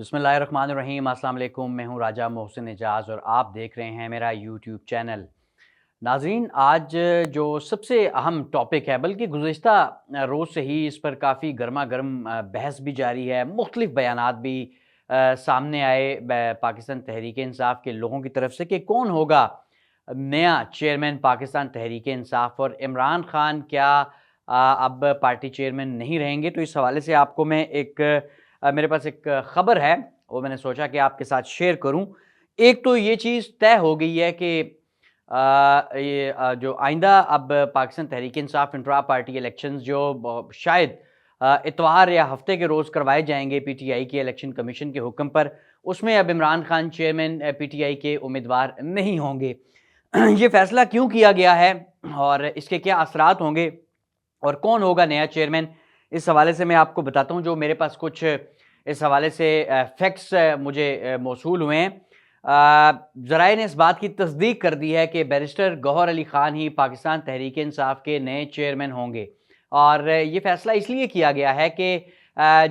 बिस्मिल्लाहिर्रहमानिर्रहीम। अस्सलाम वालेकुम। मैं हूं राजा मोहसिन एजाज और आप देख रहे हैं मेरा यूट्यूब चैनल। नाज़रीन, आज जो सबसे अहम टॉपिक है, बल्कि गुज़िश्ता रोज़ से ही इस पर काफ़ी गर्मा गर्म बहस भी जारी है, मुख्तलिफ बयानात भी सामने आए पाकिस्तान तहरीक इंसाफ के लोगों की तरफ से कि कौन होगा नया चेयरमैन पाकिस्तान तहरीक इंसाफ और इमरान खान क्या अब पार्टी चेयरमैन नहीं रहेंगे। तो इस हवाले से आपको मैं मेरे पास एक ख़बर है, वो मैंने सोचा कि आपके साथ शेयर करूं। एक तो ये चीज़ तय हो गई है कि जो आइंदा अब Pakistan Tehreek Insaf intra party elections जो शायद इतवार या हफ्ते के रोज़ करवाए जाएंगे पीटीआई के इलेक्शन कमीशन के हुक्म पर, उसमें अब इमरान खान चेयरमैन पीटीआई के उम्मीदवार नहीं होंगे। ये फैसला क्यों किया गया है और इसके क्या असरात होंगे और कौन होगा नया चेयरमैन, इस हवाले से मैं आपको बताता हूं। जो मेरे पास कुछ इस हवाले से फैक्ट्स मुझे मौसूल हुए हैं। ज़राए ने इस बात की तस्दीक कर दी है कि बैरिस्टर गौहर अली ख़ान ही पाकिस्तान तहरीक इंसाफ के नए चेयरमैन होंगे और ये फ़ैसला इसलिए किया गया है कि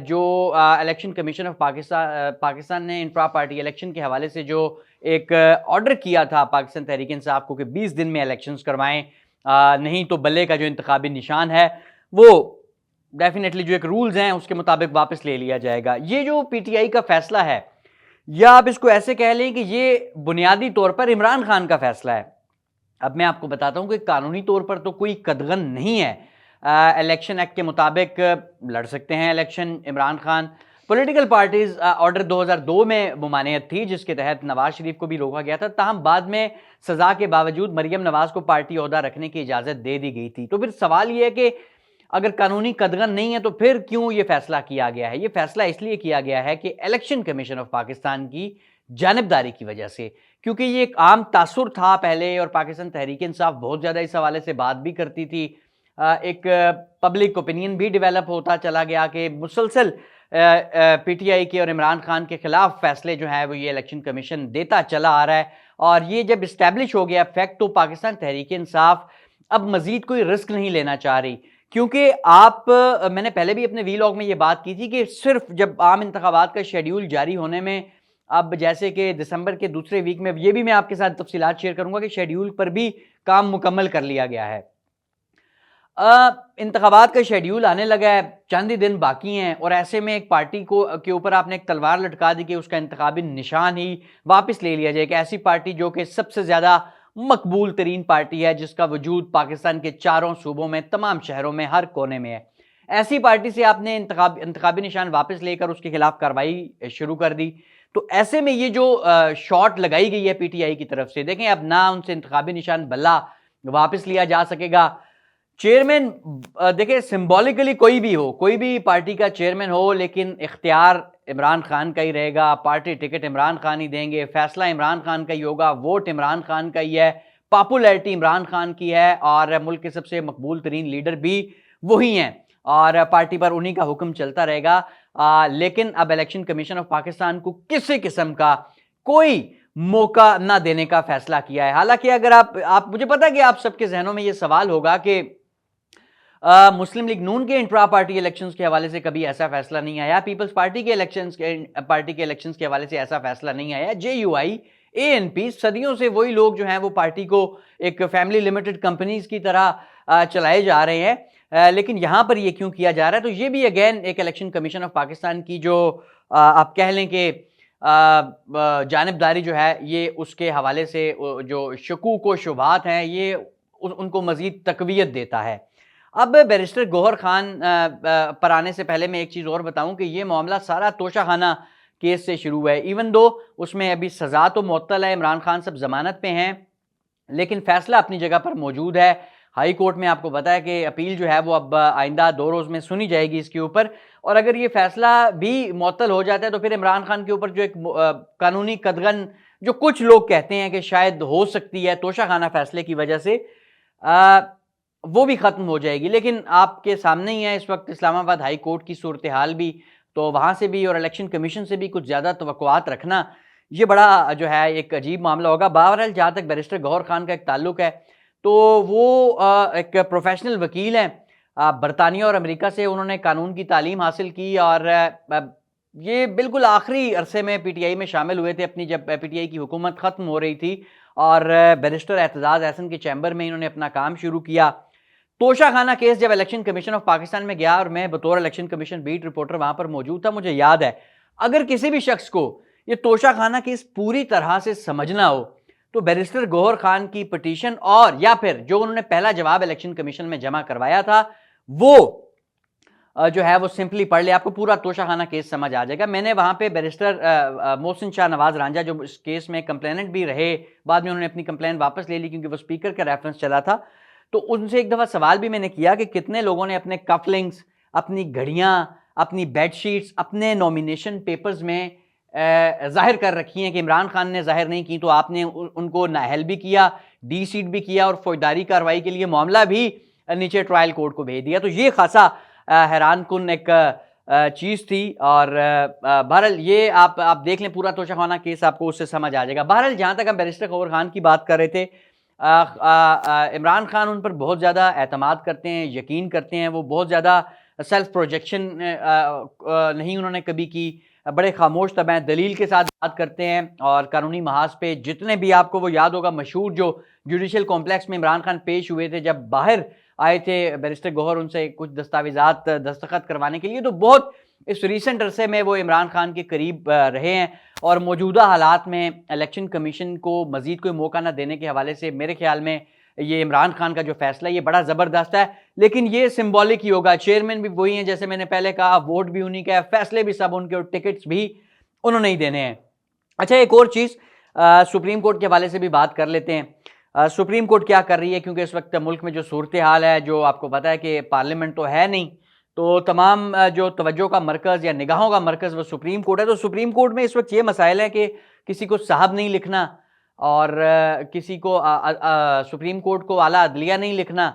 जो इलेक्शन कमीशन ऑफ पाकिस्तान ने इंट्रा पार्टी इलेक्शन के हवाले से जो एक ऑर्डर किया था पाकिस्तान तहरीक इंसाफ को कि 20 दिन में इलेक्शंस करवाएं, नहीं तो बल्ले का जो इंतखाबी निशान है वो डेफिनेटली जो एक रूल्स हैं उसके मुताबिक वापस ले लिया जाएगा। ये जो पीटीआई का फैसला है, या आप इसको ऐसे कह लें कि ये बुनियादी तौर पर इमरान खान का फैसला है। अब मैं आपको बताता हूं कि कानूनी तौर पर तो कोई कदगन नहीं है। इलेक्शन एक्ट के मुताबिक लड़ सकते हैं election Imran Khan. Political parties order 2002 में मुमानियत थी जिसके तहत नवाज शरीफ को भी रोका गया था, ताहम बाद में सजा के बावजूद मरियम नवाज को पार्टी ओहदा रखने की इजाजत दे दी गई थी। तो फिर सवाल यह है कि अगर कानूनी कदगन नहीं है तो फिर क्यों ये फैसला किया गया है। ये फैसला इसलिए किया गया है कि इलेक्शन कमीशन ऑफ पाकिस्तान की जानिबदारी की वजह से, क्योंकि ये एक आम तासुर था पहले और पाकिस्तान तहरीक इंसाफ बहुत ज़्यादा इस हवाले से बात भी करती थी। एक पब्लिक ओपिनियन भी डेवलप होता चला गया कि मुसलसल पीटीआई के और इमरान खान के खिलाफ फैसले जो है वो ये इलेक्शन कमीशन देता चला आ रहा है। और ये जब इस्टेब्लिश हो गया फैक्ट, तो पाकिस्तान तहरीक इंसाफ अब मजीद कोई रिस्क नहीं लेना चाह रही, क्योंकि मैंने पहले भी अपने वीलॉग में ये बात की थी कि सिर्फ जब आम इंतखाबात का शेड्यूल जारी होने में, अब जैसे कि दिसंबर के दूसरे वीक में, ये भी मैं आपके साथ तफसीलात शेयर करूंगा कि शेड्यूल पर भी काम मुकम्मल कर लिया गया है। इंतखाबात का शेड्यूल आने लगा है, चंद ही दिन बाकी हैं और ऐसे में एक पार्टी को के ऊपर आपने एक तलवार लटका दी कि उसका इंतखाबी निशान ही वापस ले लिया जाए। एक ऐसी पार्टी जो कि सबसे ज़्यादा मकबूल तरीन पार्टी है, जिसका वजूद पाकिस्तान के चारों सूबों में, तमाम शहरों में, हर कोने में है, ऐसी पार्टी से आपने इंतखाबी निशान वापस लेकर उसके खिलाफ कार्रवाई शुरू कर दी। तो ऐसे में ये जो शॉट लगाई गई है पीटीआई की तरफ से, देखें अब ना उनसे इंतखाबी निशान बल्ला वापस लिया जा सकेगा। चेयरमैन देखिए सिंबॉलिकली कोई भी हो, कोई भी पार्टी का चेयरमैन हो, लेकिन इख्तियार इमरान खान का ही रहेगा, पार्टी टिकट इमरान खान ही देंगे, फैसला इमरान खान का ही होगा, वोट इमरान खान का ही है, पॉपुलैरिटी इमरान खान की है और मुल्क के सबसे मकबूल तरीन लीडर भी वही हैं और पार्टी पर उन्हीं का हुक्म चलता रहेगा। लेकिन अब इलेक्शन कमीशन ऑफ पाकिस्तान को किसी किस्म का कोई मौका ना देने का फैसला किया है। हालांकि अगर आप मुझे पता है कि आप सबके जहनों में यह सवाल होगा कि मुस्लिम लीग नून के इंट्रा पार्टी इलेक्शंस के हवाले से कभी ऐसा फैसला नहीं आया, पीपल्स पार्टी के इलेक्शंस के हवाले से ऐसा फैसला नहीं आया। जेयूआई, एएनपी, सदियों से वही लोग जो हैं वो पार्टी को एक फैमिली लिमिटेड कंपनीज की तरह चलाए जा रहे हैं, लेकिन यहां पर ये क्यों किया जा रहा है। तो ये भी अगेन एक इलेक्शन कमीशन ऑफ पाकिस्तान की जो आप कह लें कि जानिबदारी जो है, ये उसके हवाले से जो शकूक व शुबहात हैं, ये उनको मजीद तकवीयत देता है। अब बैरिस्टर गौहर खान पर आने से पहले मैं एक चीज़ और बताऊं कि ये मामला सारा तोशाखाना केस से शुरू है। इवन दो उसमें अभी सज़ा तो मुअत्तल है, इमरान खान सब जमानत पे हैं, लेकिन फैसला अपनी जगह पर मौजूद है। हाई कोर्ट में आपको पता है कि अपील जो है वो अब आइंदा 2 रोज़ में सुनी जाएगी इसके ऊपर, और अगर ये फैसला भी मुअत्तल हो जाता है तो फिर इमरान खान के ऊपर जो एक कानूनी कदगन जो कुछ लोग कहते हैं कि शायद हो सकती है तोशाखाना फैसले की वजह से, वो भी ख़त्म हो जाएगी। लेकिन आपके सामने ही है इस वक्त इस्लामाबाद हाई कोर्ट की सूरत हाल भी, तो वहाँ से भी और इलेक्शन कमीशन से भी कुछ ज़्यादा तवक्कुआत रखना ये बड़ा जो है एक अजीब मामला होगा। बहरहाल जहाँ तक बैरिस्टर गौहर खान का एक ताल्लुक है, तो वो एक प्रोफेशनल वकील हैं, बरतानिया और अमेरिका से उन्होंने कानून की तालीम हासिल की और ये बिल्कुल आखिरी अरसे में पीटीआई में शामिल हुए थे, अपनी जब पीटीआई की हुकूमत ख़त्म हो रही थी और बैरिस्टर एतजाज़ अहसन के चैम्बर में इन्होंने अपना काम शुरू किया। तोशाखाना केस जब इलेक्शन कमीशन ऑफ पाकिस्तान में गया और मैं बतौर इलेक्शन कमीशन बीट रिपोर्टर वहां पर मौजूद था, मुझे याद है अगर किसी भी शख्स को ये तोशाखाना केस पूरी तरह से समझना हो तो बैरिस्टर गौहर खान की पिटीशन और या फिर जो उन्होंने पहला जवाब इलेक्शन कमीशन में जमा करवाया था वो जो है वो सिंपली पढ़ ले, आपको पूरा तोशाखाना केस समझ आ जाएगा। मैंने वहां पे बैरिस्टर मोहसिन शाह नवाज रांझा जो इस केस में कंप्लेनेंट भी रहे, बाद में उन्होंने अपनी कंप्लेन वापस ले ली क्योंकि वो स्पीकर का रेफरेंस चला था, तो उनसे एक दफ़ा सवाल भी मैंने किया कि कितने लोगों ने अपने कफलिंग्स, अपनी घड़ियां, अपनी बेडशीट्स अपने नॉमिनेशन पेपर्स में जाहिर कर रखी हैं कि इमरान खान ने जाहिर नहीं की, तो आपने उनको नाअहल भी किया, डी सीट भी किया और फौजदारी कार्रवाई के लिए मामला भी नीचे ट्रायल कोर्ट को भेज दिया। तो ये खासा हैरान कुन एक चीज़ थी और बहरहाल ये आप देख लें पूरा तोशाखाना केस, आपको उससे समझ आ जाएगा। बहरहाल जहाँ तक हम बैरिस्टर गौहर खान की बात कर रहे थे, इमरान खान उन पर बहुत ज़्यादा एतमाद करते हैं, यकीन करते हैं, वो बहुत ज़्यादा सेल्फ प्रोजेक्शन नहीं उन्होंने कभी की, बड़े खामोश तब दलील के साथ बात करते हैं और कानूनी महाज पे जितने भी, आपको वो याद होगा मशहूर जो जुडिशल कॉम्प्लेक्स में इमरान खान पेश हुए थे, जब बाहर आए थे बैरिस्टर गौहर उनसे कुछ दस्तावेजात दस्तखत करवाने के लिए, तो बहुत इस रिसेंट अरसे में वो इमरान खान के करीब रहे हैं और मौजूदा हालात में इलेक्शन कमीशन को मजीद कोई मौका ना देने के हवाले से मेरे ख्याल में ये इमरान खान का जो फैसला है ये बड़ा ज़बरदस्त है, लेकिन ये सिंबॉलिक ही होगा। चेयरमैन भी वही हैं, जैसे मैंने पहले कहा, वोट भी उन्हीं का है, फैसले भी सब उनके और टिकट्स भी उन्होंने ही देने हैं। अच्छा, एक और चीज़ सुप्रीम कोर्ट के हवाले से भी बात कर लेते हैं। सुप्रीम कोर्ट क्या कर रही है, क्योंकि इस वक्त मुल्क में जो सूरत हाल है, जो आपको पता है कि पार्लियामेंट तो है नहीं, तो तमाम जो तवज्जो का मरकज़ या निगाहों का मरकज़ वो सुप्रीम कोर्ट है। तो सुप्रीम कोर्ट में इस वक्त ये मसाइल है कि किसी को साहब नहीं लिखना और किसी को सुप्रीम कोर्ट को आला अदलिया नहीं लिखना,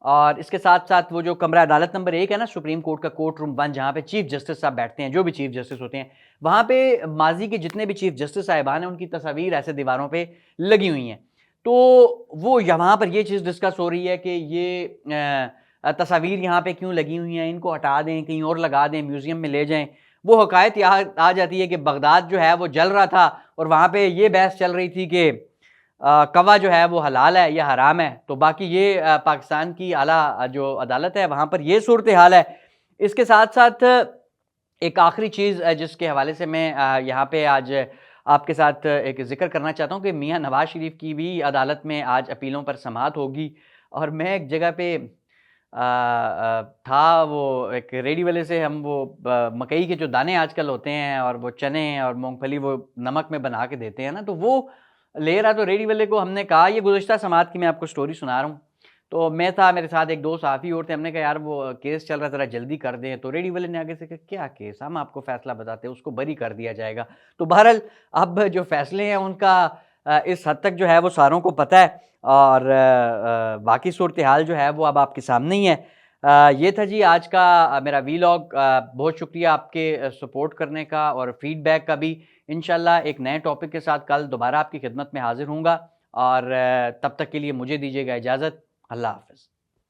और इसके साथ साथ वो जो कमरा अदालत नंबर 1 है ना सुप्रीम कोर्ट का, कोर्ट रूम 1, जहाँ पे चीफ जस्टिस साहब बैठते हैं, जो भी चीफ जस्टिस होते हैं, वहाँ पे माजी के जितने भी चीफ जस्टिस साहिबान हैं उनकी तस्वीर ऐसे दीवारों पे लगी हुई हैं। तो वो यहाँ पर ये चीज़ डिस्कस हो रही है कि ये तस्वीर यहाँ पे क्यों लगी हुई हैं, इनको हटा दें, कहीं और लगा दें, म्यूज़ियम में ले जाएं। वो हकायत यहाँ आ जाती है कि बगदाद जो है वो जल रहा था और वहाँ पे ये बहस चल रही थी कि कवा जो है वो हलाल है या हराम है, तो बाकी ये पाकिस्तान की आला जो अदालत है वहाँ पर ये सूरत हाल है। इसके साथ साथ एक आखिरी चीज़ जिसके हवाले से मैं यहाँ पे आज आपके साथ एक ज़िक्र करना चाहता हूँ कि मियाँ नवाज शरीफ की भी अदालत में आज अपीलों पर समाअत होगी, और मैं एक जगह पे था, वो एक रेडी वाले से हम वो मकई के जो दाने आजकल होते हैं और वो चने और मूंगफली वो नमक में बना के देते हैं ना, तो वो ले रहा, तो रेडी वाले को हमने कहा, ये गुज़श्ता समाअत की मैं आपको स्टोरी सुना रहा हूँ। तो मैं था, मेरे साथ एक दो साफ़ी और थे, हमने कहा यार वो केस चल रहा है, ज़रा जल्दी कर दें। तो रेडी वाले ने आगे से कहा क्या केस, हम आपको फ़ैसला बताते हैं, उसको बरी कर दिया जाएगा। तो बहरहाल अब जो फ़ैसले हैं उनका इस हद तक जो है वो सारों को पता है और बाकी सूरत हाल जो है वो अब आपके सामने ही है। ये था जी आज का मेरा वीलॉग। बहुत शुक्रिया आपके सपोर्ट करने का और फीडबैक का भी। इंशाल्लाह एक नए टॉपिक के साथ कल दोबारा आपकी खिदमत में हाजिर हूँगा, और तब तक के लिए मुझे दीजिएगा इजाज़त। अल्लाह हाफ़िज़।